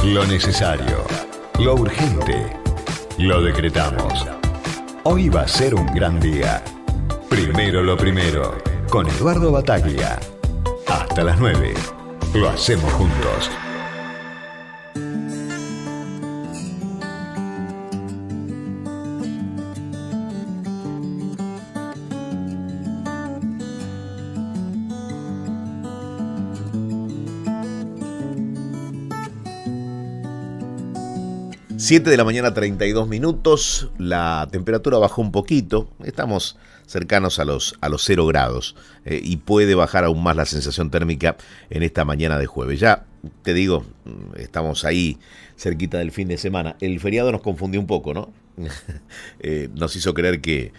Lo necesario, lo urgente, lo decretamos. Hoy va a ser un gran día. Primero lo primero, con Eduardo Bataglia. Hasta las 9. Lo hacemos juntos. Siete de la mañana, 32 minutos, la temperatura bajó un poquito, estamos cercanos a los 0 grados y puede bajar aún más la sensación térmica en esta mañana de jueves. Ya te digo, estamos ahí cerquita del fin de semana. El feriado nos confundió un poco, ¿no? Nos hizo creer que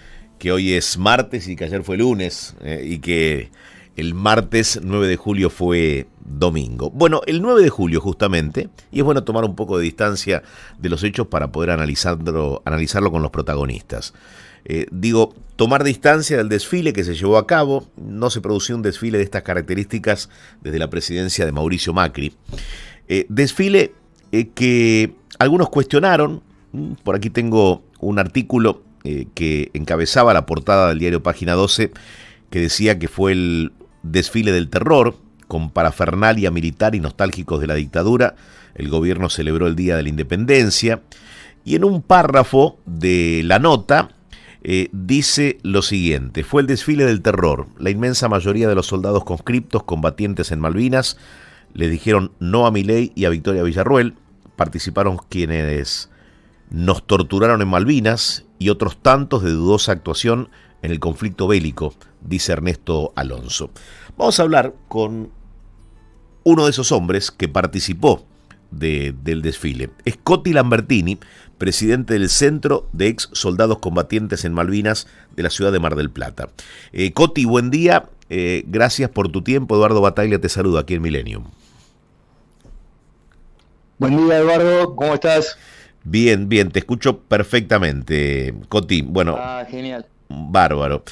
hoy es martes y que ayer fue lunes y que el martes 9 de julio fue domingo. Bueno, el 9 de julio justamente, y es bueno tomar un poco de distancia de los hechos para poder analizarlo con los protagonistas. Tomar distancia del desfile que se llevó a cabo. No se produció un desfile de estas características desde la presidencia de Mauricio Macri. Desfile que algunos cuestionaron. Por aquí tengo un artículo que encabezaba la portada del diario Página 12, que decía que fue el desfile del terror, con parafernalia militar y nostálgicos de la dictadura. El gobierno celebró el Día de la Independencia. Y en un párrafo de la nota dice lo siguiente: fue el desfile del terror. La inmensa mayoría de los soldados conscriptos combatientes en Malvinas le dijeron no a Milei y a Victoria Villarruel. Participaron quienes nos torturaron en Malvinas y otros tantos de dudosa actuación en el conflicto bélico, dice Ernesto Alonso. Vamos a hablar con uno de esos hombres que participó del desfile. Es Coti Lambertini, presidente del Centro de Ex Soldados Combatientes en Malvinas de la ciudad de Mar del Plata. Coti, buen día. Gracias por tu tiempo. Eduardo Bataglia te saluda aquí en Millennium. Buen día, Eduardo. ¿Cómo estás? Bien, te escucho perfectamente, Coti. Bueno, genial. Bárbaro.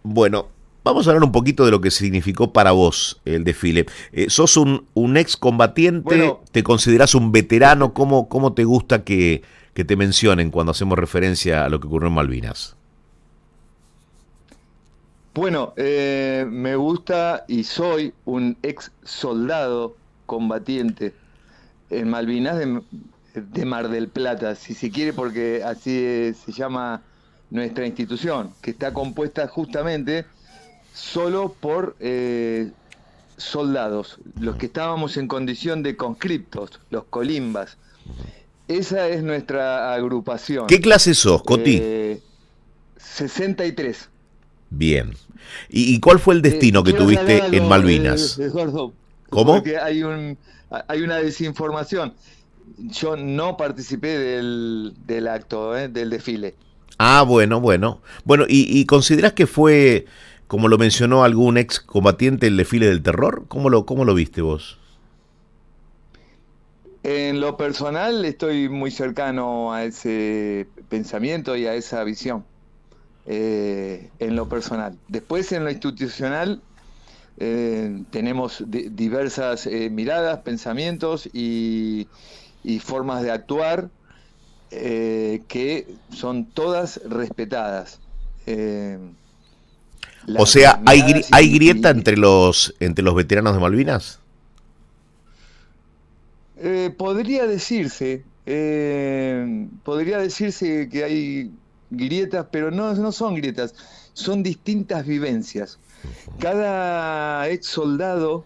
Bueno, vamos a hablar un poquito de lo que significó para vos el desfile. ¿Sos un excombatiente? Bueno, ¿te considerás un veterano? ¿Cómo te gusta que te mencionen cuando hacemos referencia a lo que ocurrió en Malvinas? Bueno, me gusta y soy un ex soldado combatiente en Malvinas de Mar del Plata, si se quiere, porque así se llama nuestra institución, que está compuesta justamente solo por soldados, los que estábamos en condición de conscriptos, los colimbas. Esa es nuestra agrupación. ¿Qué clase sos, Coti? 63. Bien. ¿Y cuál fue el destino que tuviste en Malvinas? Eduardo, ¿Cómo? Porque hay una desinformación. Yo no participé del acto, del desfile. Ah, bueno. Bueno, ¿y considerás que fue, como lo mencionó algún ex combatiente, el desfile del terror? ¿Cómo lo viste vos? En lo personal estoy muy cercano a ese pensamiento y a esa visión. En lo personal. Después, en lo institucional, tenemos diversas miradas, pensamientos y formas de actuar que son todas respetadas. O sea, ¿hay grieta entre los veteranos de Malvinas? Podría decirse que hay grietas, pero no son grietas, son distintas vivencias. Cada ex soldado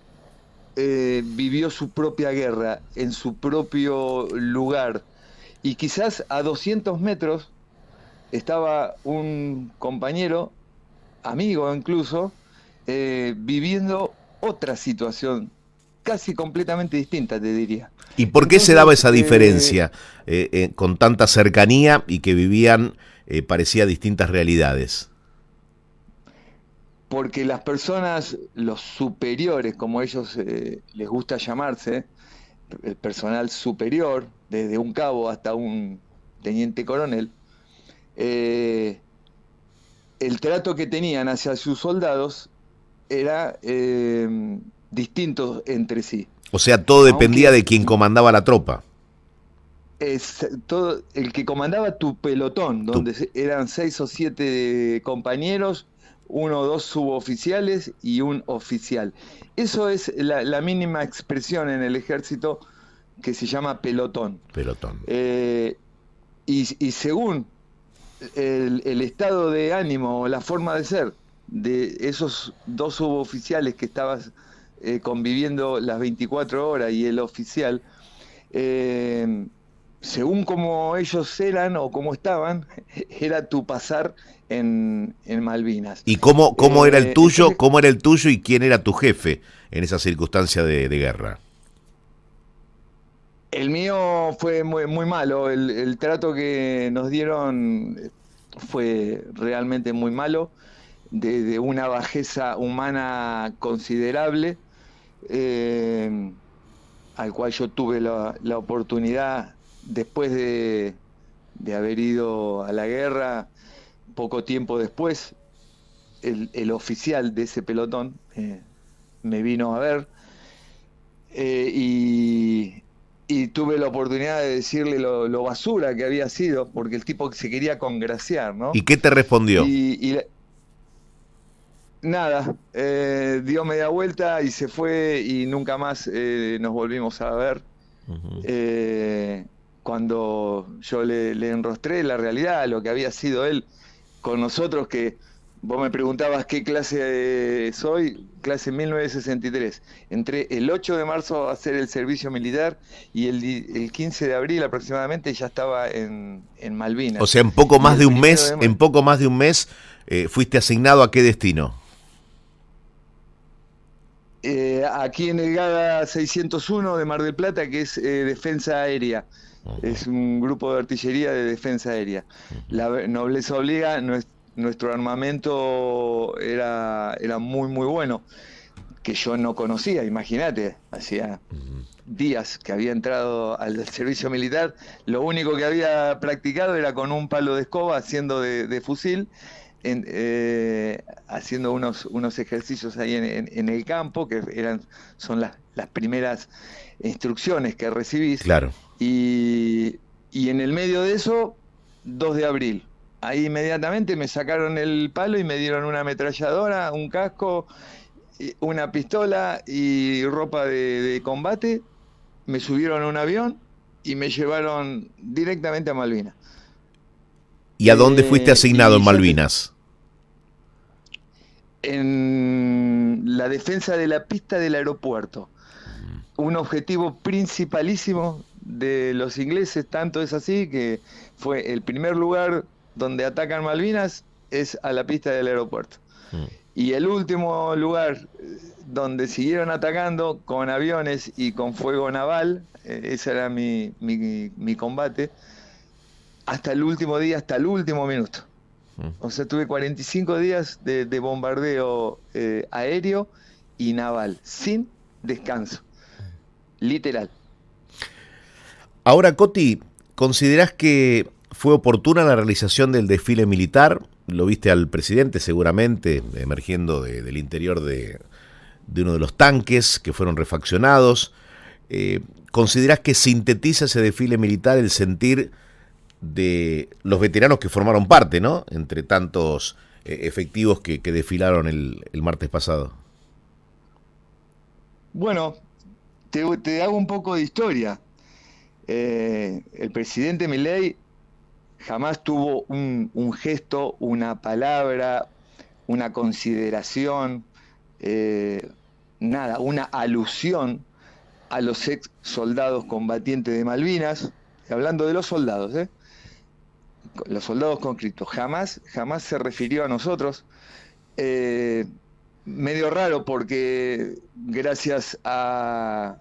vivió su propia guerra en su propio lugar, y quizás a 200 metros estaba un compañero, amigo incluso, viviendo otra situación casi completamente distinta, te diría. ¿Y por qué se daba esa diferencia con tanta cercanía y que vivían, parecía, distintas realidades? Porque las personas, los superiores, como ellos les gusta llamarse, el personal superior, desde un cabo hasta un teniente coronel, el trato que tenían hacia sus soldados era distinto entre sí. O sea, todo dependía de quien comandaba la tropa. es todo el que comandaba tu pelotón, donde eran 6 o 7 compañeros, 1 o 2 suboficiales y un oficial. Eso es la mínima expresión en el ejército que se llama pelotón. Pelotón. Y según el estado de ánimo o la forma de ser de esos 2 suboficiales que estabas conviviendo las 24 horas y el oficial, según cómo ellos eran o cómo estaban, era tu pasar en Malvinas. ¿Y cómo era el tuyo? Entonces, ¿Cómo era el tuyo y quién era tu jefe en esa circunstancia de guerra? el mío fue muy, muy malo. El trato que nos dieron fue realmente muy malo, de una bajeza humana considerable, al cual yo tuve la oportunidad, después de haber ido a la guerra, poco tiempo después, el oficial de ese pelotón me vino a ver, y tuve la oportunidad de decirle lo basura que había sido, porque el tipo se quería congraciar, ¿no? ¿Y qué te respondió? Nada, dio media vuelta y se fue, y nunca más nos volvimos a ver. Uh-huh. Cuando yo le enrostré la realidad, lo que había sido él con nosotros, que vos me preguntabas qué clase soy, clase 1963. Entré el 8 de marzo a hacer el servicio militar, y el 15 de abril aproximadamente ya estaba en Malvinas. O sea, en poco más de un mes, de fuiste asignado ¿a qué destino? Aquí en el GADA 601 de Mar del Plata, que es defensa aérea. Uh-huh. Es un grupo de artillería de defensa aérea. La nobleza obliga, nuestro armamento era muy, muy bueno, que yo no conocía, imagínate, hacía días que había entrado al servicio militar. Lo único que había practicado era con un palo de escoba haciendo de fusil, haciendo unos ejercicios ahí en el campo, que son las primeras instrucciones que recibís. Claro. Y en el medio de eso, 2 de abril. Ahí inmediatamente me sacaron el palo y me dieron una ametralladora, un casco, una pistola y ropa de combate. Me subieron a un avión y me llevaron directamente a Malvinas. ¿Y a dónde fuiste asignado en Malvinas? En la defensa de la pista del aeropuerto. Un objetivo principalísimo de los ingleses, tanto es así que fue el primer lugar donde atacan Malvinas, es a la pista del aeropuerto. Y el último lugar donde siguieron atacando con aviones y con fuego naval, ese era mi combate, hasta el último día, hasta el último minuto. O sea, tuve 45 días de bombardeo aéreo y naval, sin descanso, literal. Ahora, Coti, ¿considerás que fue oportuna la realización del desfile militar? Lo viste al presidente seguramente emergiendo del interior de uno de los tanques que fueron refaccionados. ¿Considerás que sintetiza ese desfile militar el sentir de los veteranos que formaron parte, ¿no?, entre tantos efectivos que desfilaron el martes pasado? Bueno, te hago un poco de historia. El presidente Milei jamás tuvo un gesto, una palabra, una consideración, nada, una alusión a los ex soldados combatientes de Malvinas, hablando de los soldados, los soldados conscriptos. Jamás se refirió a nosotros. Medio raro, porque gracias a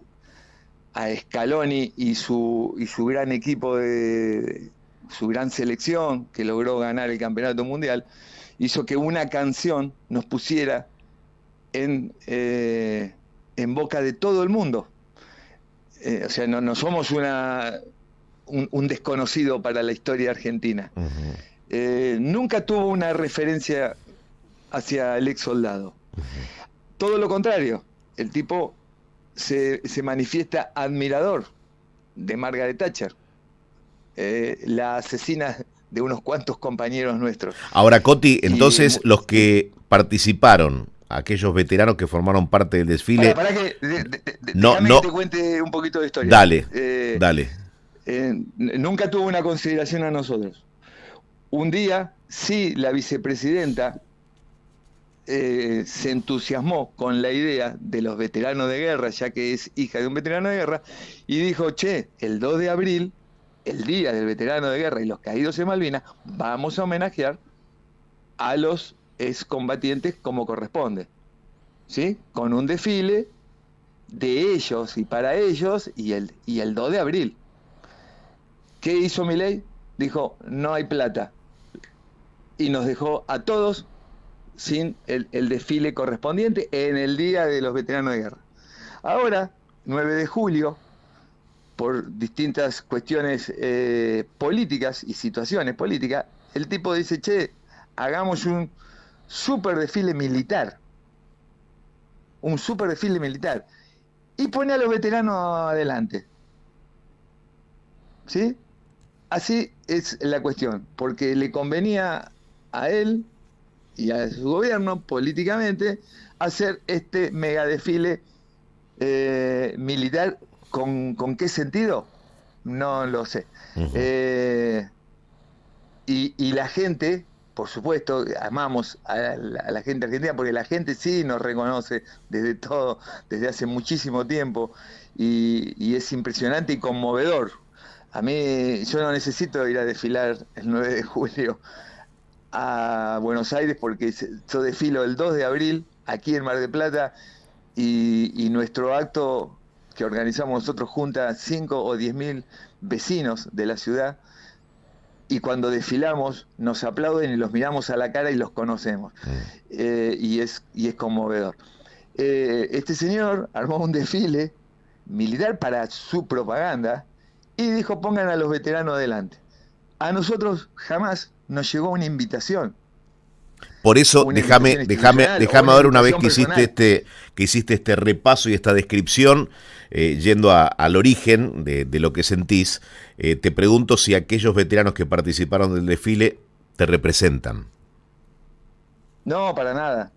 Scaloni y su gran equipo, su gran selección que logró ganar el campeonato mundial, hizo que una canción nos pusiera en boca de todo el mundo. O sea, no somos un desconocido para la historia argentina. Uh-huh. Nunca tuvo una referencia hacia el ex soldado. Uh-huh. Todo lo contrario, el tipo se manifiesta admirador de Margaret Thatcher. la asesina de unos cuantos compañeros nuestros. Ahora, Coti, Y, entonces los que participaron, aquellos veteranos que formaron parte del desfile, para que, no, déjame no, que te cuente un poquito de historia. dale, dale. Nunca tuvo una consideración a nosotros. Un día, sí, la vicepresidenta se entusiasmó con la idea de los veteranos de guerra, ya que es hija de un veterano de guerra, y dijo, che, el 2 de abril, el día del veterano de guerra y los caídos en Malvinas, vamos a homenajear a los excombatientes como corresponde, ¿sí? Con un desfile de ellos y para ellos y el 2 de abril. ¿Qué hizo Milei? Dijo, no hay plata. Y nos dejó a todos sin el desfile correspondiente en el Día de los Veteranos de Guerra. Ahora, 9 de julio, por distintas cuestiones políticas y situaciones políticas, el tipo dice, che, hagamos un super desfile militar. Un super desfile militar. Y pone a los veteranos adelante. ¿Sí? Así es la cuestión, porque le convenía a él y a su gobierno políticamente hacer este mega desfile militar. ¿Con qué sentido? No lo sé. Uh-huh. Y la gente, por supuesto, amamos a la gente argentina, porque la gente sí nos reconoce desde hace muchísimo tiempo, y es impresionante y conmovedor. A mí, yo no necesito ir a desfilar el 9 de julio a Buenos Aires, porque yo desfilo el 2 de abril aquí en Mar del Plata, y nuestro acto que organizamos nosotros junta 5 o 10 mil vecinos de la ciudad, y cuando desfilamos nos aplauden y los miramos a la cara y los conocemos. Y es conmovedor. Este señor armó un desfile militar para su propaganda y dijo, pongan a los veteranos adelante. A nosotros jamás nos llegó una invitación. Por eso, déjame ver una vez que hiciste este repaso y esta descripción, yendo al origen de lo que sentís, te pregunto si aquellos veteranos que participaron del desfile te representan. No, para nada.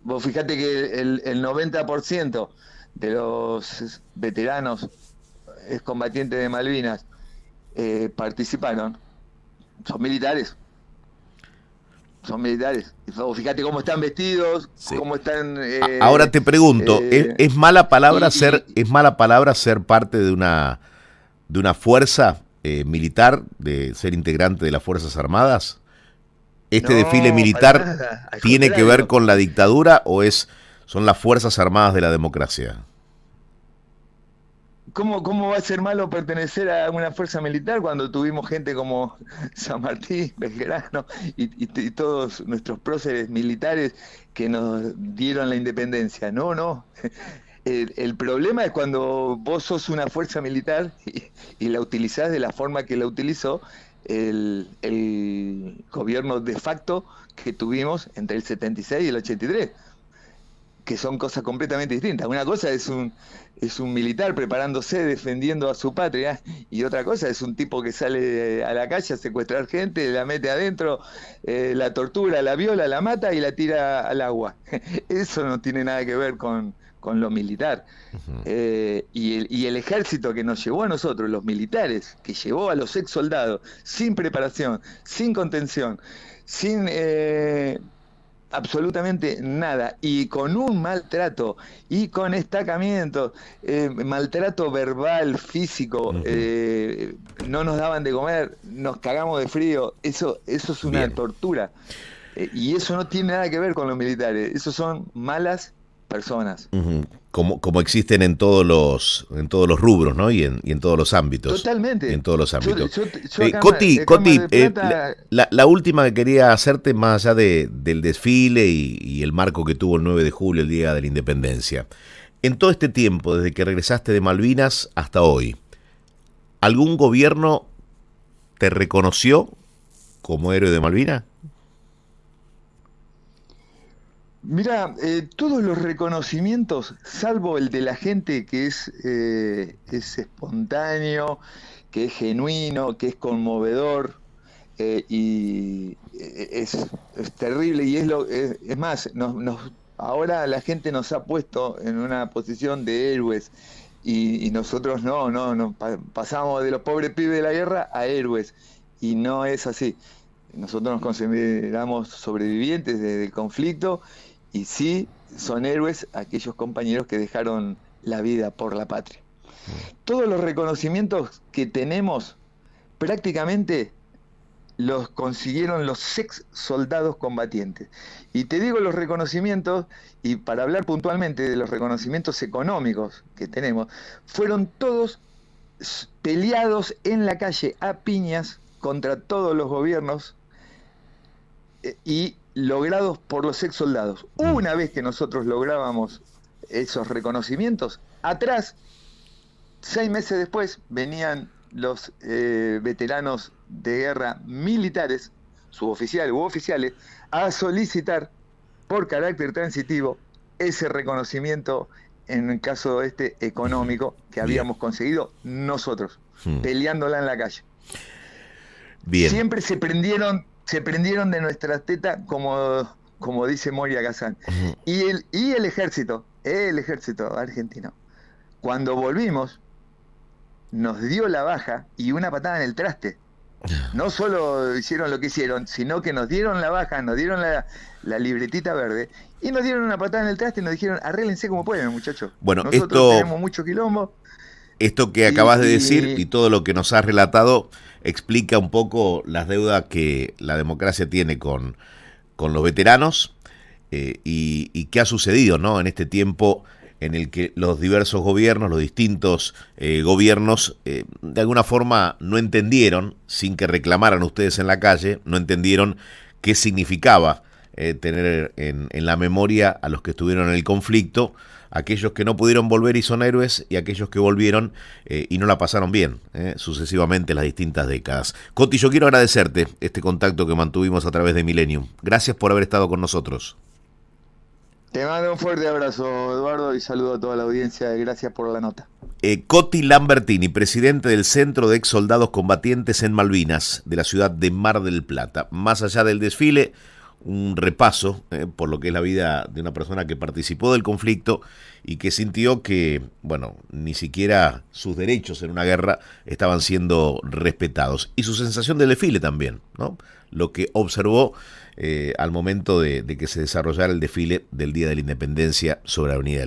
Vos fijate que el 90% de los veteranos excombatientes de Malvinas participaron, son militares. Son militares. Fíjate cómo están vestidos, sí. Cómo están. Ahora te pregunto, ¿es mala palabra ser parte de una fuerza militar, de ser integrante de las Fuerzas Armadas? ¿Este desfile militar tiene que ver con la dictadura o son las Fuerzas Armadas de la democracia? ¿Cómo va a ser malo pertenecer a una fuerza militar cuando tuvimos gente como San Martín, Belgrano y todos nuestros próceres militares que nos dieron la independencia? No. El problema es cuando vos sos una fuerza militar y la utilizás de la forma que la utilizó el gobierno de facto que tuvimos entre el 76 y el 83. Que son cosas completamente distintas. Una cosa es un militar preparándose, defendiendo a su patria, y otra cosa es un tipo que sale a la calle a secuestrar gente, la mete adentro, la tortura, la viola, la mata y la tira al agua. Eso no tiene nada que ver con lo militar. Uh-huh. Y el ejército que nos llevó a nosotros, los militares, que llevó a los ex soldados sin preparación, sin contención, sin absolutamente nada, y con un maltrato y con estacamiento, maltrato verbal, físico, uh-huh. No nos daban de comer, nos cagamos de frío. Eso es una Bien. Tortura, y eso no tiene nada que ver con los militares. Esos son malas personas. Uh-huh. Como existen en todos los rubros, ¿no? Y en todos los ámbitos. Totalmente. En todos los ámbitos. Coti, la última que quería hacerte, más allá del desfile y el marco que tuvo el 9 de julio, el Día de la Independencia. En todo este tiempo, desde que regresaste de Malvinas hasta hoy, ¿algún gobierno te reconoció como héroe de Malvinas? Mira, todos los reconocimientos, salvo el de la gente que es espontáneo, que es genuino, que es conmovedor, es terrible y es más, ahora la gente nos ha puesto en una posición de héroes y nosotros no, pasamos de los pobres pibes de la guerra a héroes y no es así. Nosotros nos consideramos sobrevivientes del conflicto y sí son héroes aquellos compañeros que dejaron la vida por la patria. Todos los reconocimientos que tenemos prácticamente los consiguieron los ex soldados combatientes. Y te digo los reconocimientos, y para hablar puntualmente de los reconocimientos económicos que tenemos, fueron todos peleados en la calle a piñas contra todos los gobiernos y logrados por los ex soldados. Una vez que nosotros lográbamos esos reconocimientos, atrás, 6 meses después, venían los veteranos de guerra militares, suboficiales u oficiales, a solicitar por carácter transitivo ese reconocimiento, en el caso económico, que habíamos conseguido nosotros, peleándola en la calle. Bien. Siempre se prendieron de nuestras tetas, como dice Moria Kazan. Y el ejército argentino, cuando volvimos, nos dio la baja y una patada en el traste. No solo hicieron lo que hicieron, sino que nos dieron la baja, nos dieron la libretita verde y nos dieron una patada en el traste y nos dijeron: arréglense como pueden, muchachos. Bueno, nosotros tenemos mucho quilombo. Esto que acabas de decir y todo lo que nos has relatado explica un poco las deudas que la democracia tiene con los veteranos y qué ha sucedido, ¿no?, en este tiempo en el que los diversos gobiernos, los distintos gobiernos, de alguna forma no entendieron, sin que reclamaran ustedes en la calle, no entendieron qué significaba tener en la memoria a los que estuvieron en el conflicto, aquellos que no pudieron volver y son héroes, y aquellos que volvieron y no la pasaron bien, sucesivamente las distintas décadas. Coti, yo quiero agradecerte este contacto que mantuvimos a través de Millennium. Gracias por haber estado con nosotros. Te mando un fuerte abrazo, Eduardo, y saludo a toda la audiencia. Gracias por la nota. Coti Lambertini, presidente del Centro de Ex Soldados Combatientes en Malvinas, de la ciudad de Mar del Plata. Más allá del desfile, un repaso por lo que es la vida de una persona que participó del conflicto y que sintió que, bueno, ni siquiera sus derechos en una guerra estaban siendo respetados. Y su sensación del desfile también, ¿no? Lo que observó al momento de que se desarrollara el desfile del Día de la Independencia sobre la Avenida del Libertador.